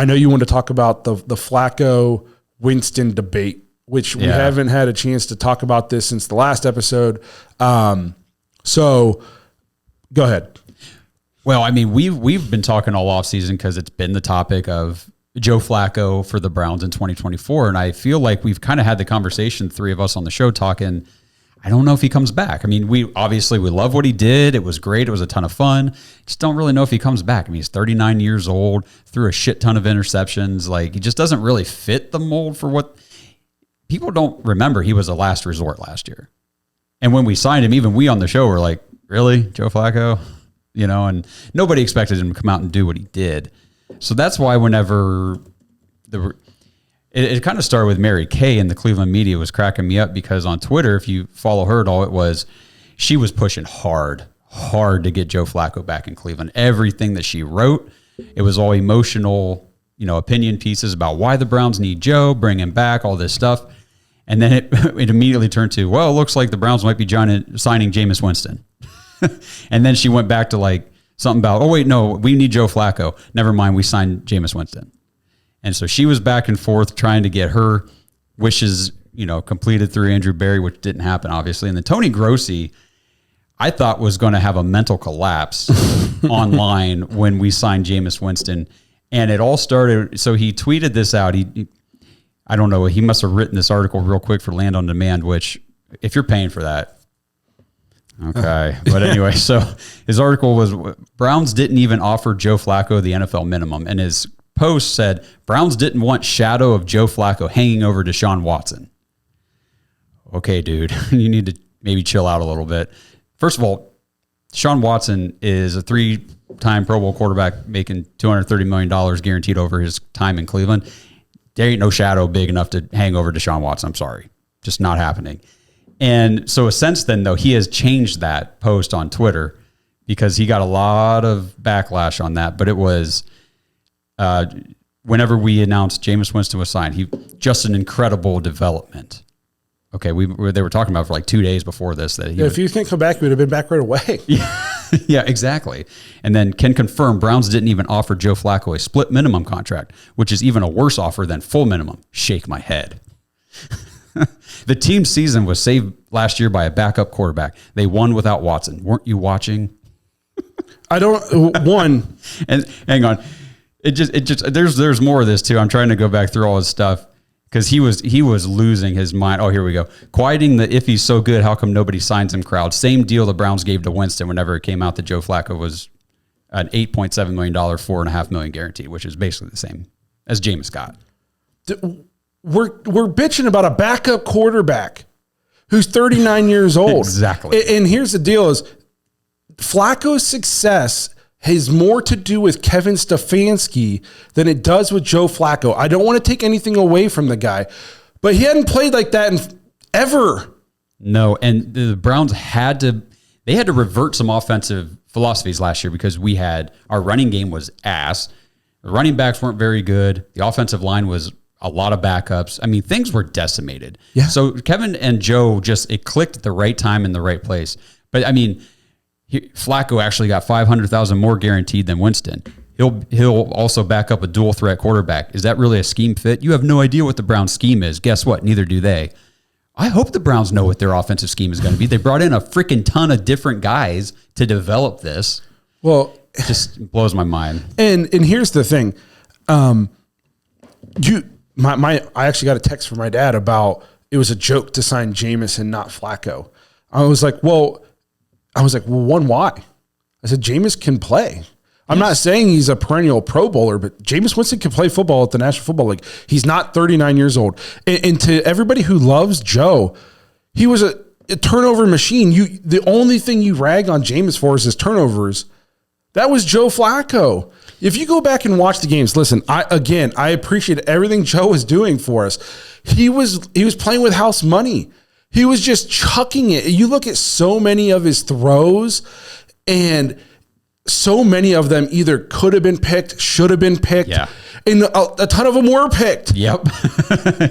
I know you want to talk about the Flacco Winston debate, which we haven't had a chance to talk about this since the last episode. So go ahead. Well, I mean, we've been talking all offseason because it's been the topic of Joe Flacco for the Browns in 2024. And I feel like we've kind of had the conversation, three of us on the show talking, I don't know if he comes back. I mean, we love what he did. It was great. It was a ton of fun. Just don't really know if he comes back. I mean, he's 39 years old, threw a shit ton of interceptions. Like, he just doesn't really fit the mold for what people don't remember. He was a last resort last year. And when we signed him, even we on the show were like, really, Joe Flacco? You know, and nobody expected him to come out and do what he did. So that's why whenever it kind of started with Mary Kay, and the Cleveland media was cracking me up because on Twitter, if you follow her at all, she was pushing hard to get Joe Flacco back in Cleveland. Everything that she wrote, it was all emotional, opinion pieces about why the Browns need Joe, bring him back, all this stuff. And then it immediately turned to, well, it looks like the Browns might be signing Jameis Winston. And then she went back to like something about, oh, wait, no, we need Joe Flacco. Never mind, we signed Jameis Winston. And so she was back and forth trying to get her wishes, completed through Andrew Berry, which didn't happen, obviously. And then Tony Grossi, I thought, was going to have a mental collapse online when we signed Jameis Winston. And it all started, so he tweeted this out. I don't know, he must have written this article real quick for Land on Demand, which if you're paying for that, okay. But anyway, so his article was, Browns didn't even offer Joe Flacco the NFL minimum. And his post said, Browns didn't want shadow of Joe Flacco hanging over Deshaun Watson. Okay, dude, you need to maybe chill out a little bit. First of all, Deshaun Watson is a 3-time Pro Bowl quarterback making $230 million guaranteed over his time in Cleveland. There ain't no shadow big enough to hang over Deshaun Watson. I'm sorry. Just not happening. And so since then, though, he has changed that post on Twitter because he got a lot of backlash on that. But it was whenever we announced Jameis Winston was signed, just an incredible development. Okay, they were talking about for like 2 days before this. If you think come back, he would have been back right away. Yeah, exactly. And then can confirm Browns didn't even offer Joe Flacco a split minimum contract, which is even a worse offer than full minimum. Shake my head. The team's season was saved last year by a backup quarterback. They won without Watson. Weren't you watching? And hang on. It just there's more of this too. I'm trying to go back through all his stuff because he was losing his mind. Oh, here we go. Quieting the if he's so good, how come nobody signs him crowd. Same deal the Browns gave to Winston whenever it came out that Joe Flacco was an $8.7 million, $4.5 million guaranteed, which is basically the same as Jameis got. We're bitching about a backup quarterback who's 39 years old. Exactly. And here's the deal is Flacco's success has more to do with Kevin Stefanski than it does with Joe Flacco. I don't want to take anything away from the guy, but he hadn't played like that ever. No, and the Browns had to revert some offensive philosophies last year because our running game was ass. The running backs weren't very good. The offensive line was a lot of backups. I mean, things were decimated. Yeah. So Kevin and Joe it clicked at the right time in the right place. But I mean, Flacco actually got $500,000 more guaranteed than Winston. He'll also back up a dual threat quarterback. Is that really a scheme fit? You have no idea what the Browns scheme is. Guess what? Neither do they. I hope the Browns know what their offensive scheme is going to be. They brought in a freaking ton of different guys to develop this. Well, it just blows my mind. And here's the thing. I actually got a text from my dad about it was a joke to sign Jameis and not Flacco. I was like, well, why? I said, Jameis can play. I'm not saying he's a perennial Pro Bowler, but Jameis Winston can play football at the National Football League. He's not 39 years old. And to everybody who loves Joe, he was a turnover machine. The only thing you rag on Jameis for is his turnovers. That was Joe Flacco. If you go back and watch the games, listen, I appreciate everything Joe is doing for us. He was playing with house money. He was just chucking it. You look at so many of his throws, and so many of them either could have been picked, should have been picked, and a ton of them were picked. Yep.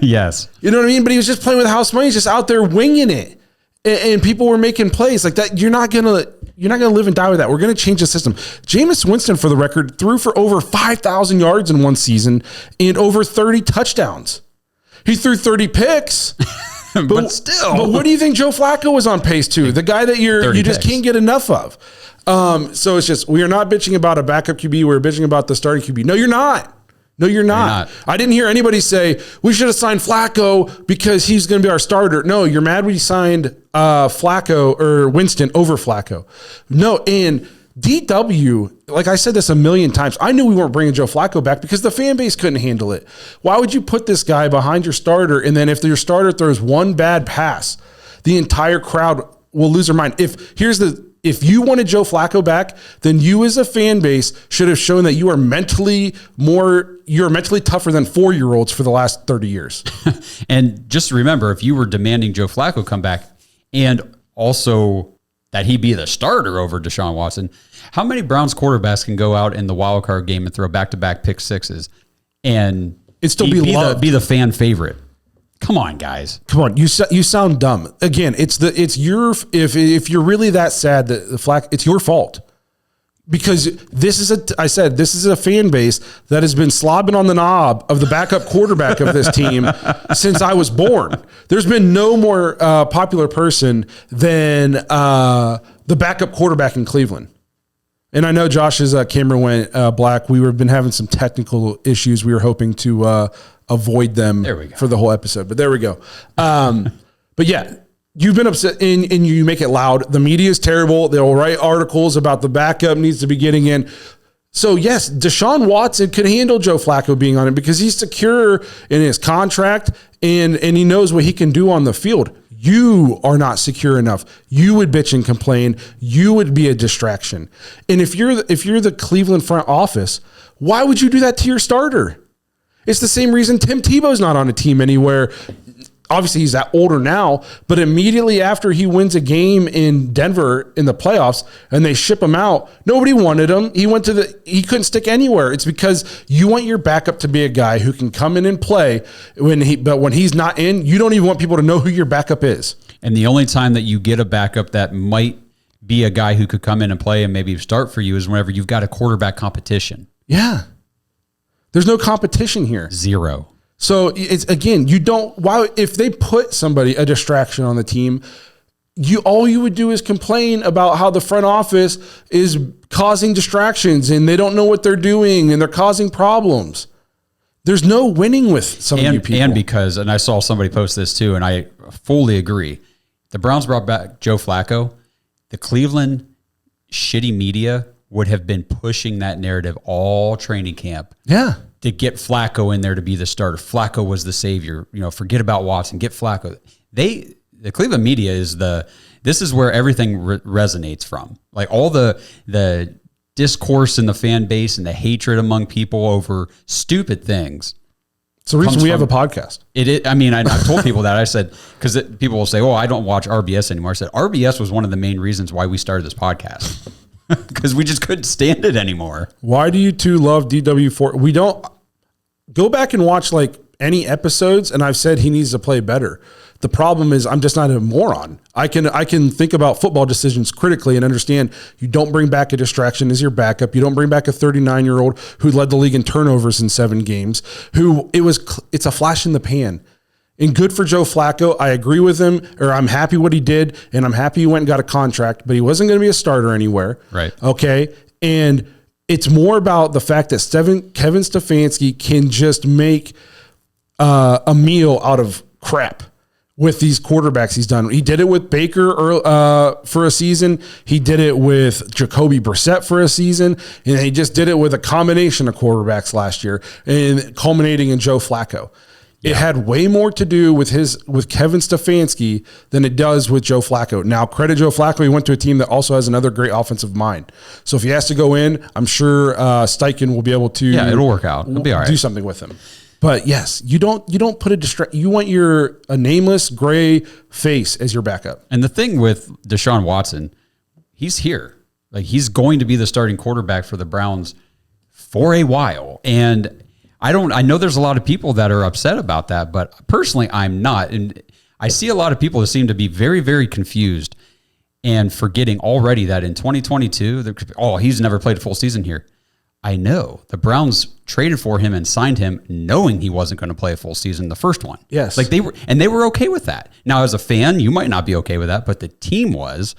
Yes. You know what I mean? But he was just playing with house money. He's just out there winging it, and people were making plays like that. You're not gonna you're not going to live and die with that. We're going to change the system. Jameis Winston, for the record, threw for over 5,000 yards in one season and over 30 touchdowns. He threw 30 picks. but still. But what do you think Joe Flacco was on pace to? The guy that you just can't get enough of. So it's just, we are not bitching about a backup QB. We're bitching about the starting QB. No, you're not. No, you're not. I didn't hear anybody say, we should have signed Flacco because he's going to be our starter. No, you're mad we signed Flacco or Winston over Flacco. No, and DW, like I said this a million times, I knew we weren't bringing Joe Flacco back because the fan base couldn't handle it. Why would you put this guy behind your starter, and then if your starter throws one bad pass, the entire crowd will lose their mind? If you wanted Joe Flacco back, then you as a fan base should have shown that you're mentally tougher than 4-year-olds for the last 30 years. And just remember, if you were demanding Joe Flacco come back and also that he be the starter over Deshaun Watson, how many Browns quarterbacks can go out in the wild card game and throw back-to-back pick sixes and it still be the fan favorite? Come on, guys. Come on, you sound dumb. Again, if you're really that sad that the Flacco, it's your fault. Because this is a fan base that has been slobbing on the knob of the backup quarterback of this team since I was born. There's been no more popular person than the backup quarterback in Cleveland. And I know Josh's camera went black. We've been having some technical issues. We were hoping to avoid them for the whole episode, but there we go. But yeah, you've been upset and you make it loud. The media is terrible. They'll write articles about the backup needs to be getting in. So yes, Deshaun Watson could handle Joe Flacco being on it because he's secure in his contract and he knows what he can do on the field. You are not secure enough. You would bitch and complain. You would be a distraction. And if you're the Cleveland front office, why would you do that to your starter? It's the same reason Tim Tebow's not on a team anywhere. Obviously, he's that older now, but immediately after he wins a game in Denver in the playoffs and they ship him out, nobody wanted him. He couldn't stick anywhere. It's because you want your backup to be a guy who can come in and play but when he's not in, you don't even want people to know who your backup is. And the only time that you get a backup that might be a guy who could come in and play and maybe start for you is whenever you've got a quarterback competition. Yeah. There's no competition here. Zero. So it's again, if they put a distraction on the team, all you would do is complain about how the front office is causing distractions and they don't know what they're doing and they're causing problems. There's no winning with some of you people. And I saw somebody post this too, and I fully agree. The Browns brought back Joe Flacco. The Cleveland shitty media would have been pushing that narrative all training camp. Yeah. To get Flacco in there to be the starter. Flacco was the savior. Forget about Watson. Get Flacco. The Cleveland media this is where everything resonates from. Like all the discourse in the fan base and the hatred among people over stupid things. It's the reason we have a podcast. I've told people that. I said, because people will say, oh, I don't watch RBS anymore. I said, RBS was one of the main reasons why we started this podcast. Because we just couldn't stand it anymore. Why do you two love DW4? We don't go back and watch any episodes, and I've said he needs to play better. The problem is I'm just not a moron. I can think about football decisions critically and understand you don't bring back a distraction as your backup. You don't bring back a 39-year-old who led the league in turnovers in 7 games. It's a flash in the pan. And good for Joe Flacco. I agree with him, or I'm happy what he did, and I'm happy he went and got a contract, but he wasn't going to be a starter anywhere. Right. Okay. And it's more about the fact that Kevin Stefanski can just make a meal out of crap with these quarterbacks he's done. He did it with Baker for a season. He did it with Jacoby Brissett for a season. And he just did it with a combination of quarterbacks last year and culminating in Joe Flacco. Yeah. It had way more to do with Kevin Stefanski than it does with Joe Flacco. Now, credit Joe Flacco. He went to a team that also has another great offensive mind. So if he has to go in, I'm sure Steichen will be able to. Yeah, it'll work out. It'll be all right. Do something with him. But yes, you don't put you want a nameless gray face as your backup. And the thing with Deshaun Watson, he's here. He's going to be the starting quarterback for the Browns for a while. And I know there's a lot of people that are upset about that, but personally I'm not. And I see a lot of people that seem to be very, very confused. and forgetting already that in 2022, he's never played a full season here. I know the Browns traded for him and signed him knowing he wasn't going to play a full season, the first one. Yes. Like they were okay with that. Now, as a fan, you might not be okay with that, but the team was.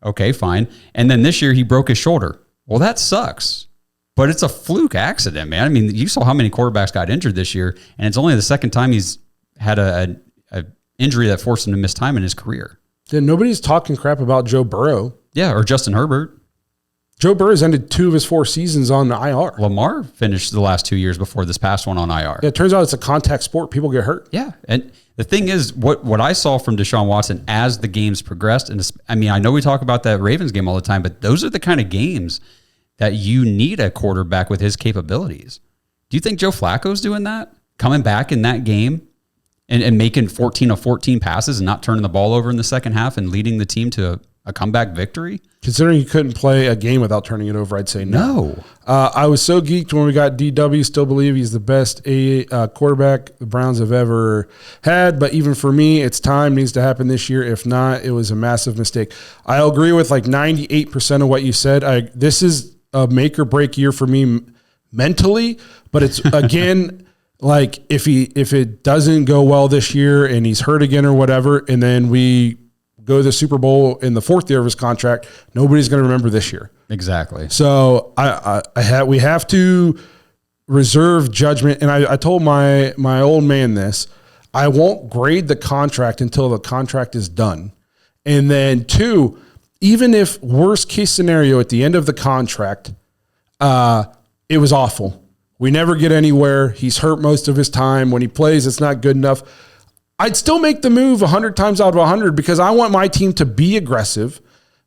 Okay, fine. And then this year he broke his shoulder. Well, that sucks. But it's a fluke accident, man. I mean, you saw how many quarterbacks got injured this year, and it's only the second time he's had a injury that forced him to miss time in his career. Yeah, nobody's talking crap about Joe Burrow. Yeah, or Justin Herbert. Joe Burrow's ended 2 of his 4 seasons on the IR. Lamar finished the last 2 years before this past one on IR. Yeah, it turns out it's a contact sport. People get hurt. Yeah, and the thing is, what I saw from Deshaun Watson as the games progressed, and I mean, I know we talk about that Ravens game all the time, but those are the kind of games that you need a quarterback with his capabilities. Do you think Joe Flacco's doing that? Coming back in that game and making 14 of 14 passes and not turning the ball over in the second half and leading the team to a comeback victory? Considering he couldn't play a game without turning it over, I'd say no. I was so geeked when we got DW. Still believe he's the best quarterback the Browns have ever had. But even for me, it's time. Needs to happen this year. If not, it was a massive mistake. I agree with like 98% of what you said. This is a make or break year for me mentally. But it's, again, like if it doesn't go well this year and he's hurt again or whatever, and then we go to the Super Bowl in the 4th year of his contract, nobody's going to remember this year. Exactly. So we have to reserve judgment. And I told my old man this. I won't grade the contract until the contract is done. And then 2, even if worst case scenario at the end of the contract, it was awful. We never get anywhere. He's hurt most of his time. When he plays, it's not good enough. I'd still make the move 100 times out of 100 because I want my team to be aggressive,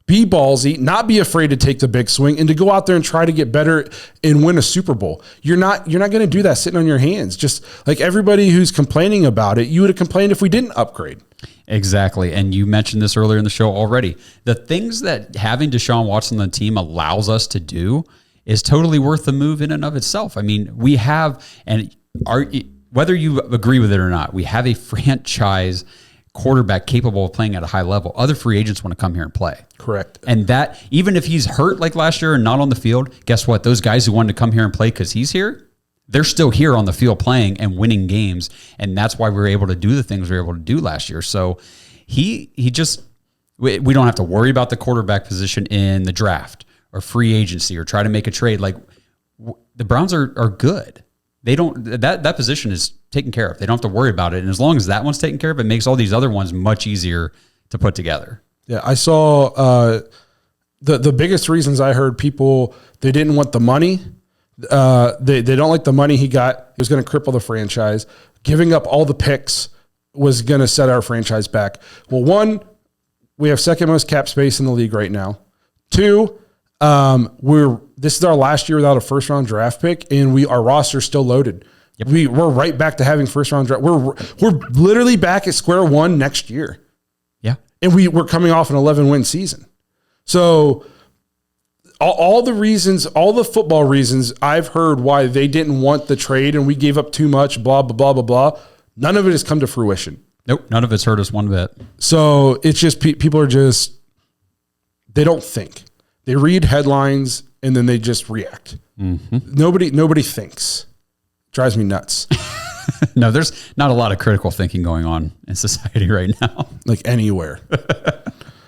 be ballsy, not be afraid to take the big swing, and to go out there and try to get better and win a Super Bowl. You're not going to do that sitting on your hands. Just like everybody who's complaining about it, you would have complained if we didn't upgrade. Exactly. And you mentioned this earlier in the show already. The things that having Deshaun Watson on the team allows us to do is totally worth the move in and of itself. I mean, we have, and whether you agree with it or not, we have a franchise quarterback capable of playing at a high level. Other free agents want to come here and play. Correct. And that, even if he's hurt like last year and not on the field, guess what? Those guys who wanted to come here and play because he's here, they're still here on the field playing and winning games. And that's why we were able to do the things we were able to do last year. So we don't have to worry about the quarterback position in the draft or free agency or try to make a trade. Like the Browns are good. They don't, that position is taken care of. They don't have to worry about it. And as long as that one's taken care of, it makes all these other ones much easier to put together. Yeah. I saw the biggest reasons I heard people, they didn't want the money. They don't like the money he got. It was going to cripple the franchise. Giving up all the picks was going to set our franchise back. Well, 1, we have second most cap space in the league right now. 2, this is our last year without a first round draft pick, and our roster's still loaded. Yep. We're right back to having first round draft. We're literally back at square one next year. Yeah. And we're coming off an 11-win season. So all the reasons, all the football reasons I've heard why they didn't want the trade and we gave up too much, blah, blah, blah, blah, blah, none of it has come to fruition. Nope. None of it's hurt us one bit. So it's just, people are just, they don't think. They read headlines and then they just react. Mm-hmm. Nobody thinks. Drives me nuts. No, there's not a lot of critical thinking going on in society right now. Like anywhere.